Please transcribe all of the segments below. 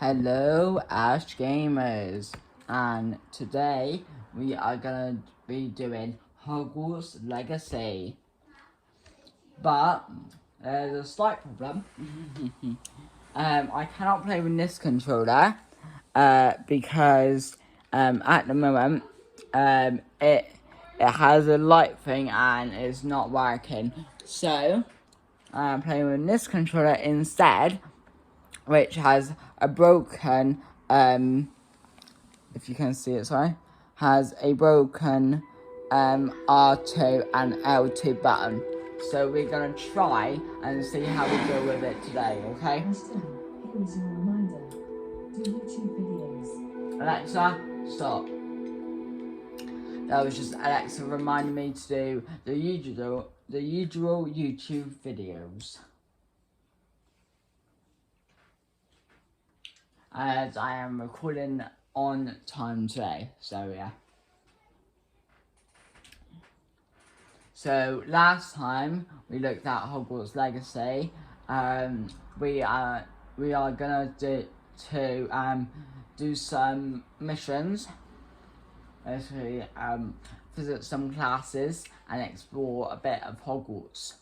Hello, ashgamers, and today we are gonna be doing Hogwarts Legacy. But there's a slight problem. I cannot play with this controller because at the moment it has a light thing and it's not working. So I'm playing with this controller instead, which has a broken, if you can see it, sorry, has a broken R2 and L2 button. So we're going to try and see how we deal with it today, okay? Here is your reminder. Do YouTube videos. Alexa, stop. That was just Alexa reminding me to do the usual YouTube videos. As I am recording on time today, so yeah. So last time we looked at Hogwarts Legacy, we are gonna do some missions, basically visit some classes and explore a bit of Hogwarts.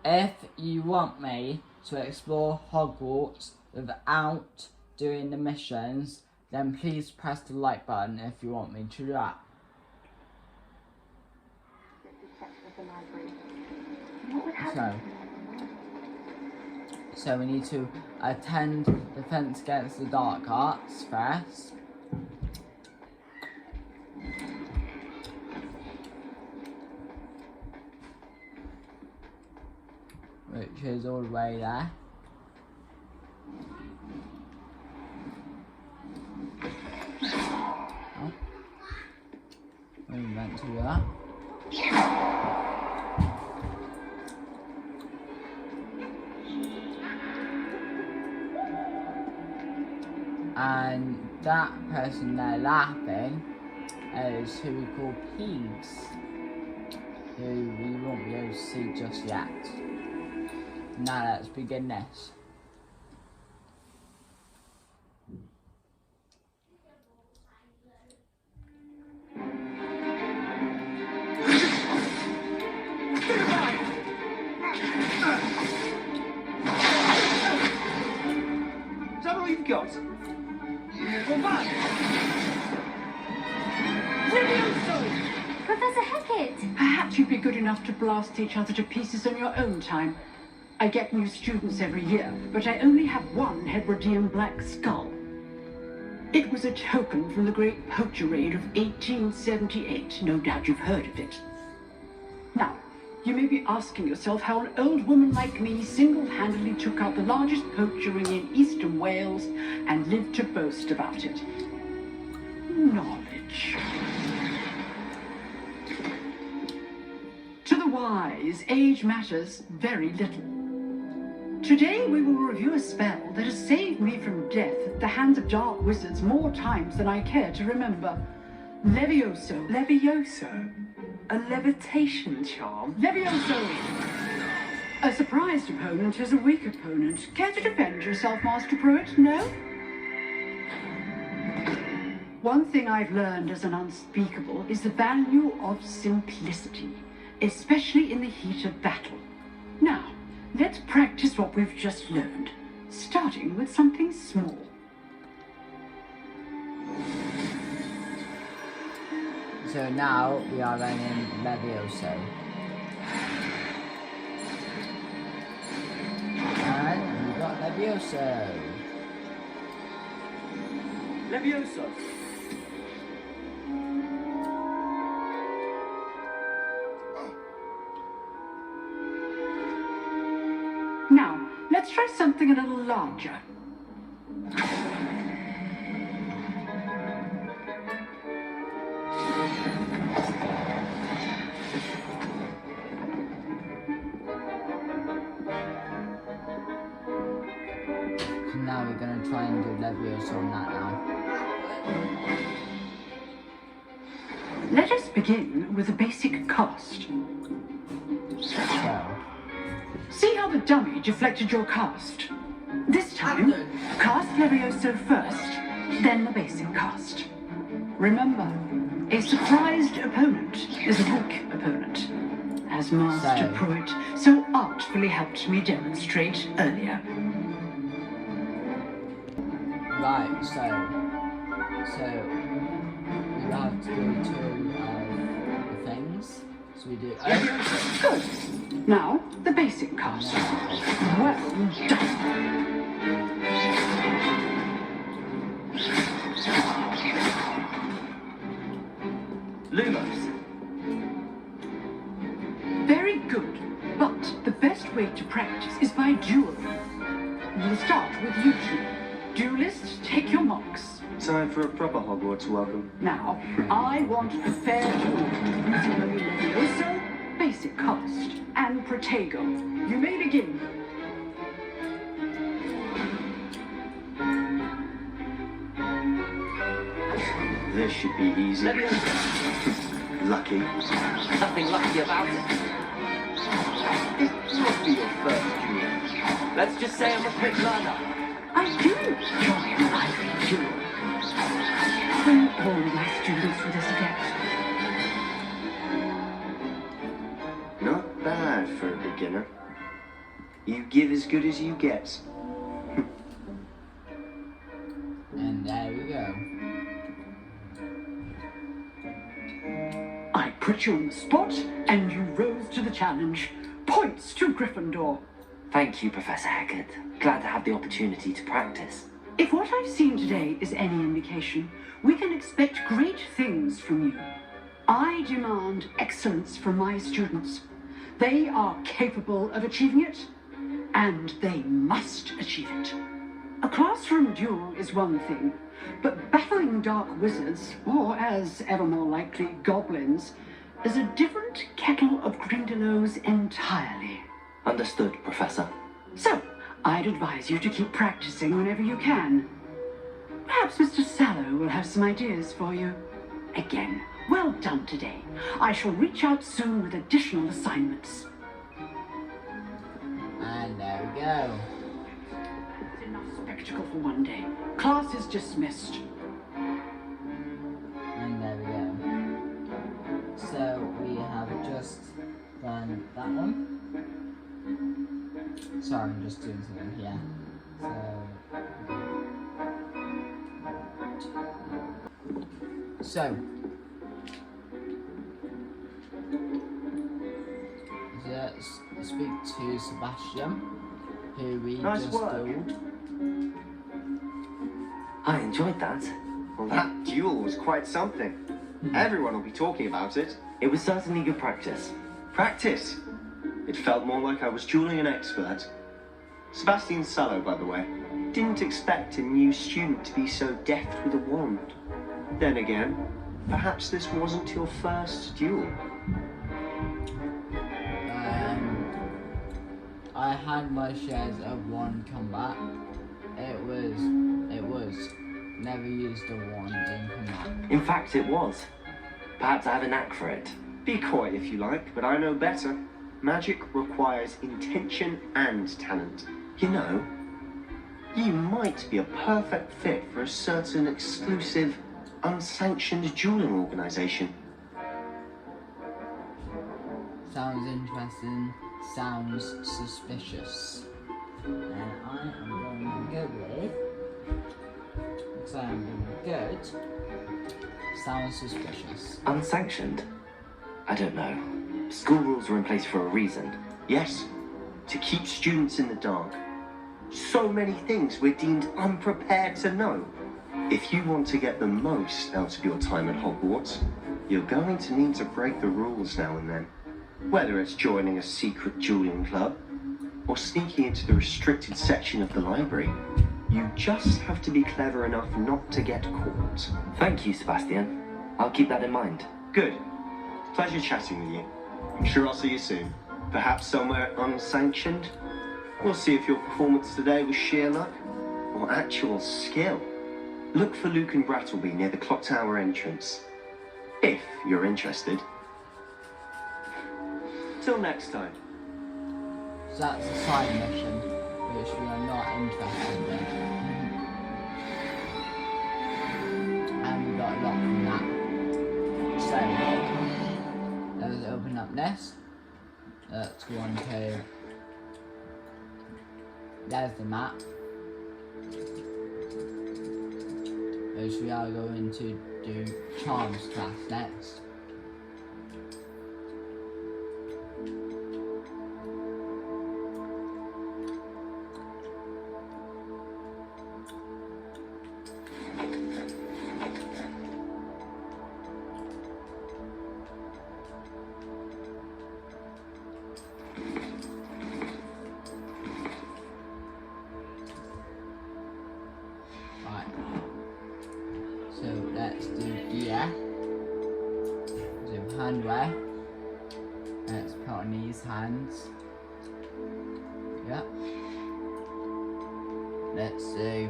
If you want me to explore Hogwarts without doing the missions, then please press the like button if you want me to do that. So we need to attend Defense Against the Dark Arts first. Which is all the way there. Oh. We meant to do that. And that person there laughing is who we call Peeves, who we won't be able to see just yet. Now let's begin this. Is that all you've got? Well, back! Professor Hackett! Perhaps you'd be good enough to blast each other to pieces on your own time. I get new students every year, but I only have one Hebridean black skull. It was a token from the Great Poacher Raid of 1878. No doubt you've heard of it. Now, you may be asking yourself how an old woman like me single-handedly took out the largest poacher ring in eastern Wales and lived to boast about it. Knowledge. To the wise, age matters very little. Today we will review a spell that has saved me from death at the hands of dark wizards more times than I care to remember. Levioso. Levioso? A levitation charm? Levioso! A surprised opponent is a weak opponent. Care to defend yourself, Master Pruitt? No? One thing I've learned as an unspeakable is the value of simplicity, especially in the heat of battle. Now, let's practice what we've just learned, starting with something small. So now we are learning Levioso. And we got Levioso. Levioso! Now, let's try something a little larger. So now we're going to try and do Levioso on that now. Let us begin with a basic cast. So, See how the dummy deflected your cast? This time, cast Levioso first, then the basic cast. Remember, a surprised opponent is a weak opponent, as Master Pruitt so artfully helped me demonstrate earlier. Right, so we have to do two things. So we do. Good. Now, the basic cast. Well done. Lumos. Very good. But the best way to practice is by duel. We'll start with you two. Duelists, take your marks. Time for a proper Hogwarts welcome. Now, I want a fair duel using only Levioso, basic cast, and Protego. You may begin. This should be easy. Lucky. Nothing lucky about it. This must be your first duel. Let's just say I'm a quick learner. I do enjoy a lively duel. Bring all my students for this again. Not bad for a beginner. You give as good as you get. And there we go. I put you on the spot, and you rose to the challenge. Points to Gryffindor. Thank you, Professor Haggard. Glad to have the opportunity to practice. If what I've seen today is any indication, we can expect great things from you. I demand excellence from my students. They are capable of achieving it, and they must achieve it. A classroom duel is one thing, but battling dark wizards, or as ever more likely, goblins, is a different kettle of Grindylows entirely. Understood, Professor. So, I'd advise you to keep practicing whenever you can. Perhaps Mr. Sallow will have some ideas for you. Again, well done today. I shall reach out soon with additional assignments. And there we go. That's enough spectacle for one day. Class is dismissed. And there we go. So we have just done that one. Sorry, I'm just doing something here. So let's speak to Sebastian, who we Nice just work. dueled. I enjoyed that. Well, that duel was quite something. Everyone will be talking about it. It was certainly good practice. Practice. It felt more like I was dueling an expert. Sebastian Sallow, by the way, didn't expect a new student to be so deft with a wand. Then again, perhaps this wasn't your first duel. I had my shares of wand combat. It was never used a wand in combat. In fact, it was. Perhaps I have a knack for it. Be coy if you like, but I know better. Magic requires intention and talent. You know, you might be a perfect fit for a certain exclusive, unsanctioned dueling organization. Sounds interesting. Sounds suspicious. And I am going to go with, because I am going good, sounds suspicious. Unsanctioned? I don't know. School rules are in place for a reason. Yes, to keep students in the dark. So many things we're deemed unprepared to know. If you want to get the most out of your time at Hogwarts, you're going to need to break the rules now and then. Whether it's joining a secret dueling club, or sneaking into the restricted section of the library, you just have to be clever enough not to get caught. Thank you, Sebastian. I'll keep that in mind. Good. Pleasure chatting with you. I'm sure I'll see you soon. Perhaps somewhere unsanctioned. We'll see if your performance today was sheer luck or actual skill. Look for Luke and Brattleby near the clock tower entrance, if you're interested. Till next time. So that's a side mission, which we are not interested in. And we got a lot from that. So, let's open up this. Let's go on to... There's the map. Which we are going to do Charms class next. So let's do gear, do handwear, let's put on these hands, yep, let's do,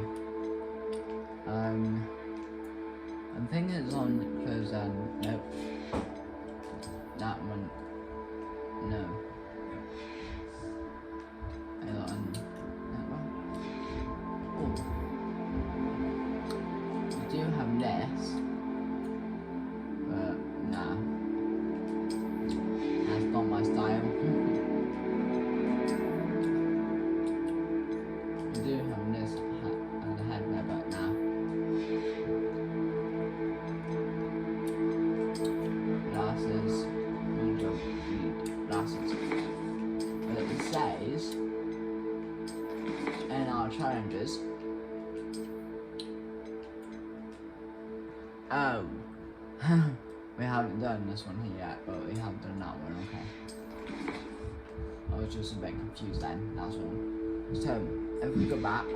I'm thinking it's on clothes and, nope, that one, no, hang on, that one, oh. Do have this, but nah, that's not my style. We do have this hat and the headwear, but nah. Glasses, we don't need glasses. But it says in our challenges. Oh, we haven't done this one here yet, but we have done that one, okay. I was just a bit confused then, that's all. So, if we go back,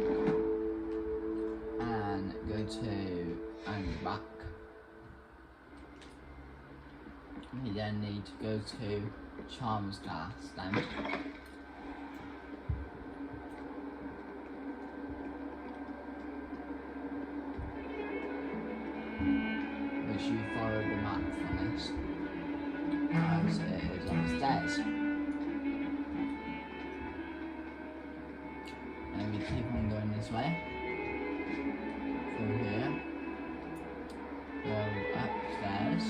and go to, and back, we then need to go to Charms class then. You follow the map for this, as it is upstairs. And we keep on going this way, through here, go upstairs.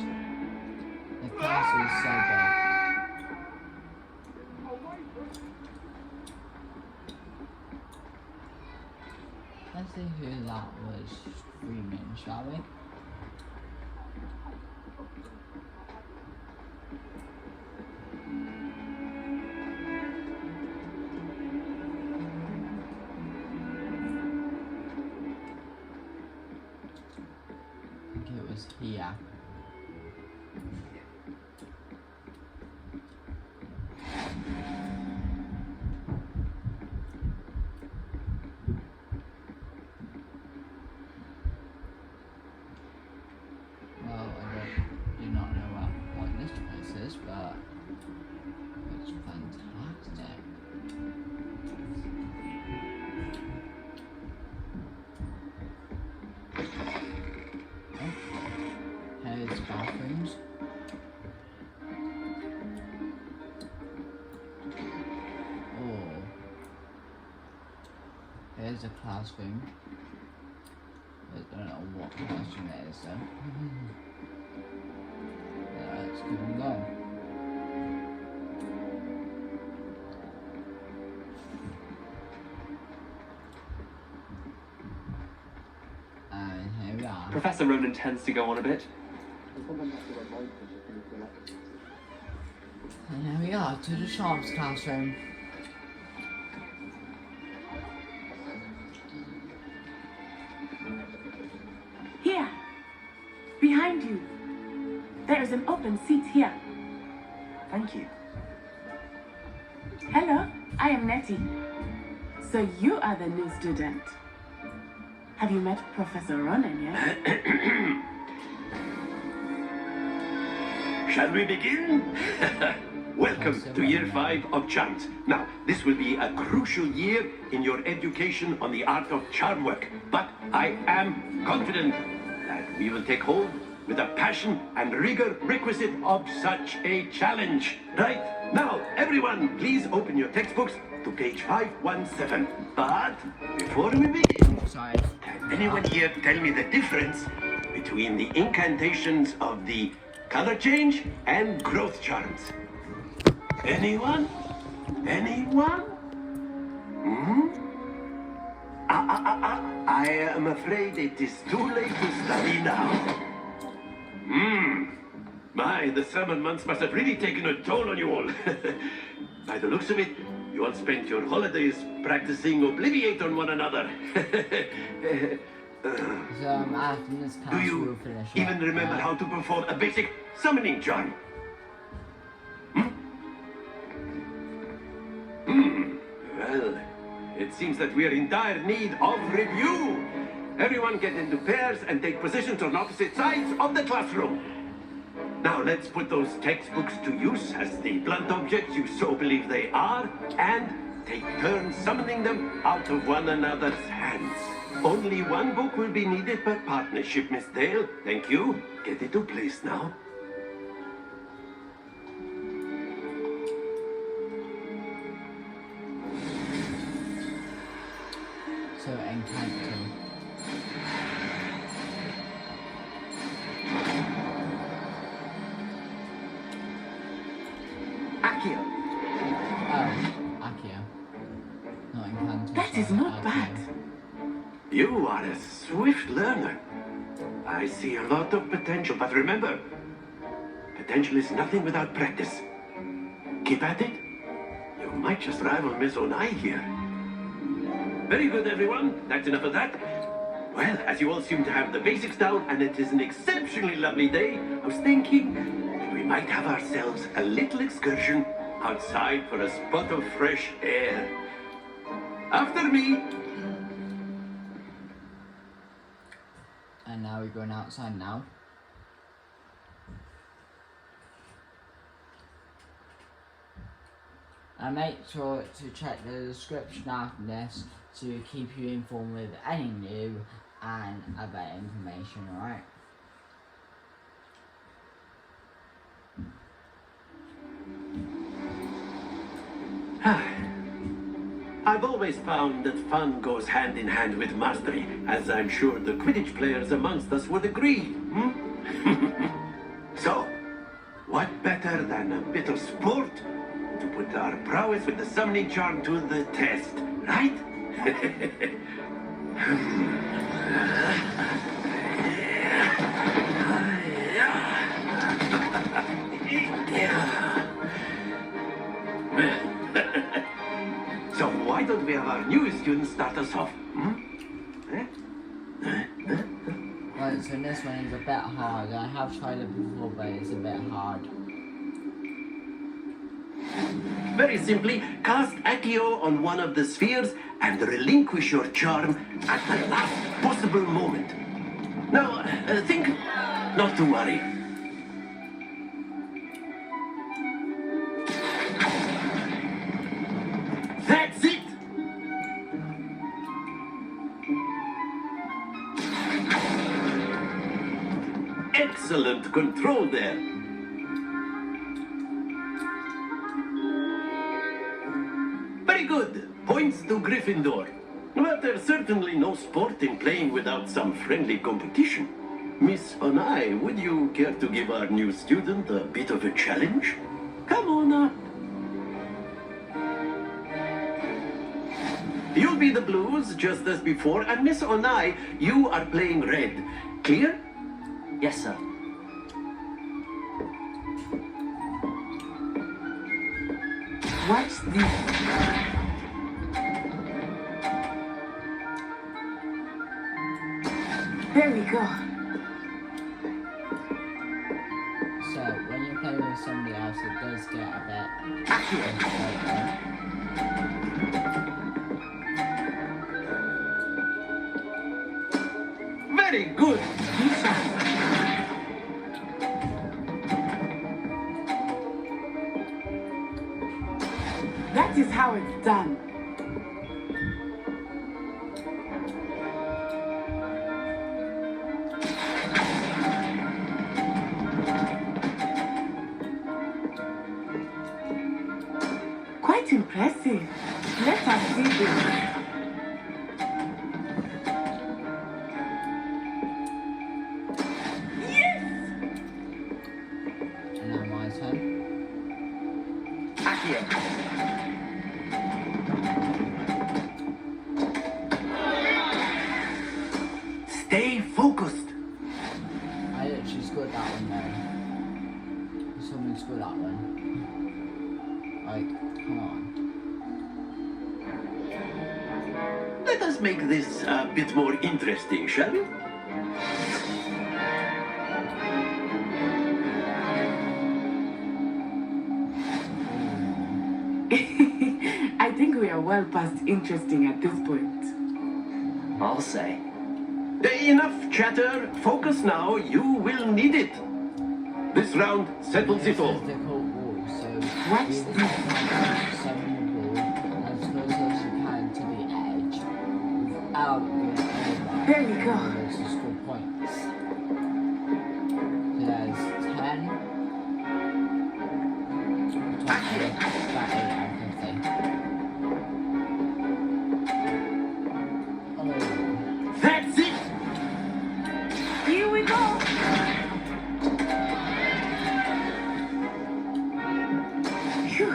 The castle is so big. Let's see who that was streaming, shall we? Here. Well, I do not know what this place is, but it's fantastic. Here's bathrooms. Oh, here's a classroom. I don't know what classroom it is though. Let's keep on going. And here we are. Professor Ronan tends to go on a bit. And here we are, to the Charms classroom. Here, behind you. There is an open seat here. Thank you. Hello, I am Nettie. So you are the new student. Have you met Professor Ronan yet? Shall we begin? Welcome to year 5 of charms. Now, this will be a crucial year in your education on the art of charm work, but I am confident that we will take hold with the passion and rigor requisite of such a challenge. Right, now, everyone, please open your textbooks to page 517. But before we begin, Sorry. can anyone here tell me the difference between the incantations of the color change and growth charms? Anyone? Anyone? I am afraid it is too late to study now. My, the summer months must have really taken a toll on you all. By the looks of it, you all spent your holidays practicing Obliviate on one another. So after this Do class we'll you finish even up. remember how to perform a basic summoning charm? Well, it seems that we are in dire need of review. Everyone get into pairs and take positions on opposite sides of the classroom. Now let's put those textbooks to use as the blunt objects you so believe they are, and take turns summoning them out of one another's hands. Only one book will be needed per partnership, Miss Dale. Thank you. Get into place now. So encounter. Akio. Oh, Akio. Not encounter. That is sorry, not Akio. bad. You are a swift learner. I see a lot of potential, but remember, potential is nothing without practice. Keep at it. You might just rival Miss Onai here. Very good, everyone. That's enough of that. Well, as you all seem to have the basics down, and it is an exceptionally lovely day, I was thinking that we might have ourselves a little excursion outside for a spot of fresh air. After me. And now we're going outside now. And make sure to check the description after this to keep you informed with any new and other information, alright? I've always found that fun goes hand in hand with mastery, as I'm sure the Quidditch players amongst us would agree. So, what better than a bit of sport to put our prowess with the summoning charm to the test, right? So why don't we have our newest student start us off? Right, so this one is a bit hard. I have tried it before, but it's a bit hard. Very simply, cast Accio on one of the spheres and relinquish your charm at the last possible moment. Now, think not to worry. That's it! Excellent control there. Very good. Points to Gryffindor. But there's certainly no sport in playing without some friendly competition. Miss Onai, would you care to give our new student a bit of a challenge? Come on up. You'll be the blues, just as before, and Miss Onai, you are playing red. Clear? Yes, sir. Watch this. There we go. So, when you play with somebody else, it does get a bit Accurate. Very good. That is how it's done. us see this. Yes! And now my turn. Accio. Stay focused. I literally scored that one there. Someone scored that one. Like, come on. Let us make this a bit more interesting, shall we? I think we are well past interesting at this point. I'll say. Enough chatter. Focus now. You will need it. This round settles it all. Physical wall, so Watch you this. summon the ball as close as you can to the edge without going over. There we go. Those to score points. So there's 10. About 8 out of 50. That's it. Here we go. Phew.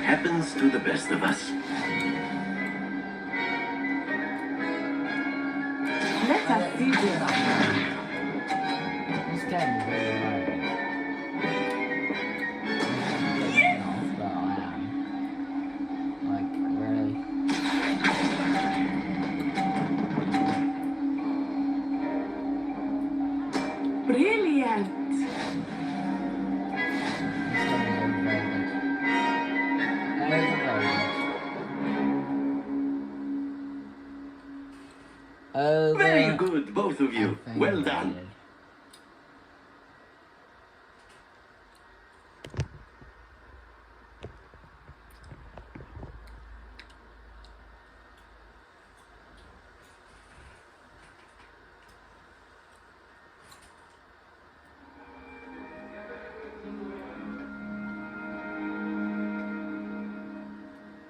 Happens to the best of us. Let us see this. This game is really hard. Yes! But I am. Like, really. Brilliant. This game is very good. Overrated. Very good, both of you. Well done.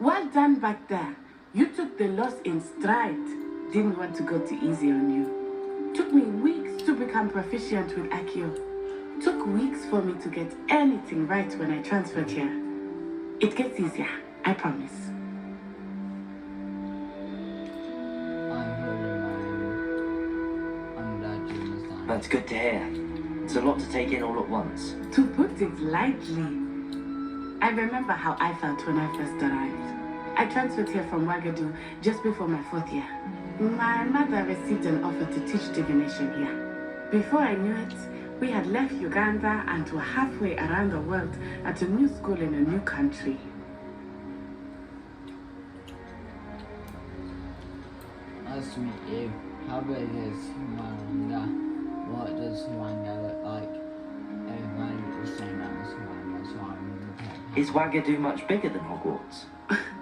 Well done back there. You took the loss in stride. Didn't want to go too easy on you. Took me weeks to become proficient with Accio. Took weeks for me to get anything right when I transferred here. It gets easier, I promise. I'm glad you understand. That's good to hear. It's a lot to take in all at once. To put it lightly, I remember how I felt when I first arrived. I transferred here from Ouagadougou just before my 4th year. My mother received an offer to teach divination here. Before I knew it, we had left Uganda and were halfway around the world at a new school in a new country. Nice to meet you. How big is Huanga? What does Huanga look like? Everybody look the same as Huanga, so I remember that. Is Ouagadougou much bigger than Hogwarts?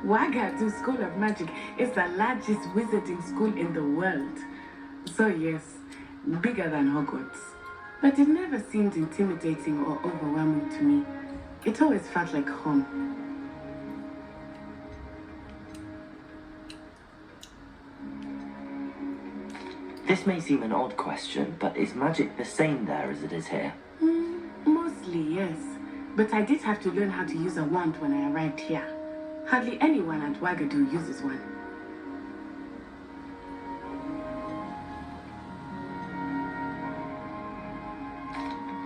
Ouagadougou School of Magic is the largest wizarding school in the world. So yes, bigger than Hogwarts. But it never seemed intimidating or overwhelming to me. It always felt like home. This may seem an odd question, but is magic the same there as it is here? Mostly, yes. But I did have to learn how to use a wand when I arrived here. Hardly anyone at Ouagadougou uses one.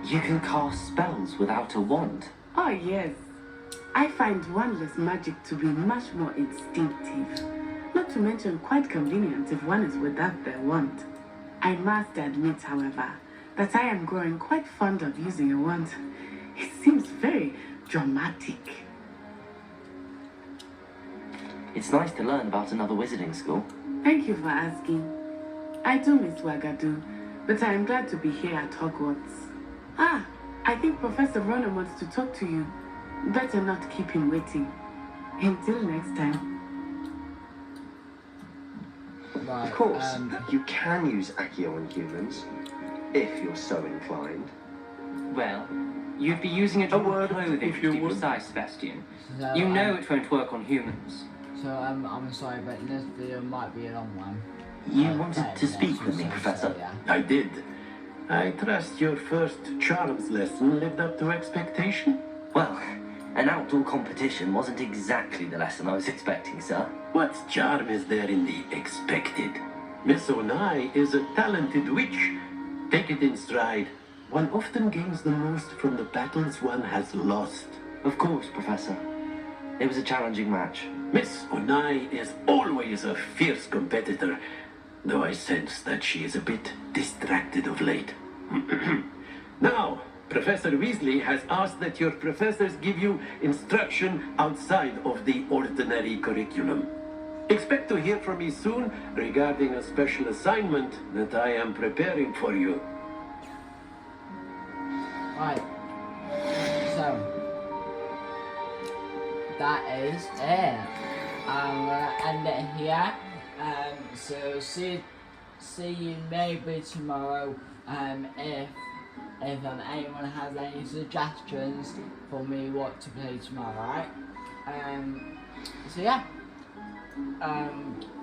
You can cast spells without a wand. Oh, yes. I find wandless magic to be much more instinctive. Not to mention quite convenient if one is without their wand. I must admit, however, that I am growing quite fond of using a wand. It seems very dramatic. It's nice to learn about another wizarding school. Thank you for asking. I do miss Ouagadougou, but I am glad to be here at Hogwarts. Ah, I think Professor Ronan wants to talk to you. Better not keep him waiting. Until next time. Right, Right, Of course, you can use Accio on humans, if you're so inclined. Well, you'd be using it A on word, clothing if to you be would. precise, Sebastian. so, You know it won't work on humans. So I'm sorry, but this video might be a long one. You I'll wanted bet to next speak with me, so, Professor? yeah. I did. I trust your first charms lesson lived up to expectation. Well, an outdoor competition wasn't exactly the lesson I was expecting, sir. What charm is there in the expected? Miss Onai is a talented witch. Take it in stride. One often gains the most from the battles one has lost. Of course, Professor. It was a challenging match. Miss Onai is always a fierce competitor, though I sense that she is a bit distracted of late. Now, Professor Weasley has asked that your professors give you instruction outside of the ordinary curriculum. Expect to hear from me soon regarding a special assignment that I am preparing for you. Right. So that is it. I'm gonna end it here. So see you maybe tomorrow. If anyone has any suggestions for me what to play tomorrow, right? So yeah.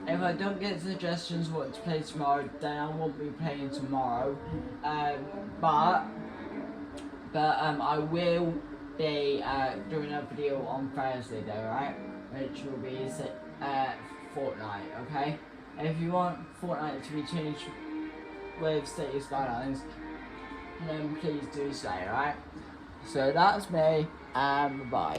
If I don't get suggestions what to play tomorrow, then I won't be playing tomorrow. But I will be doing a video on Thursday though, right? Which will be Fortnite, okay? If you want Fortnite to be changed with City Skylines, then please do so, right? So that's me, and bye.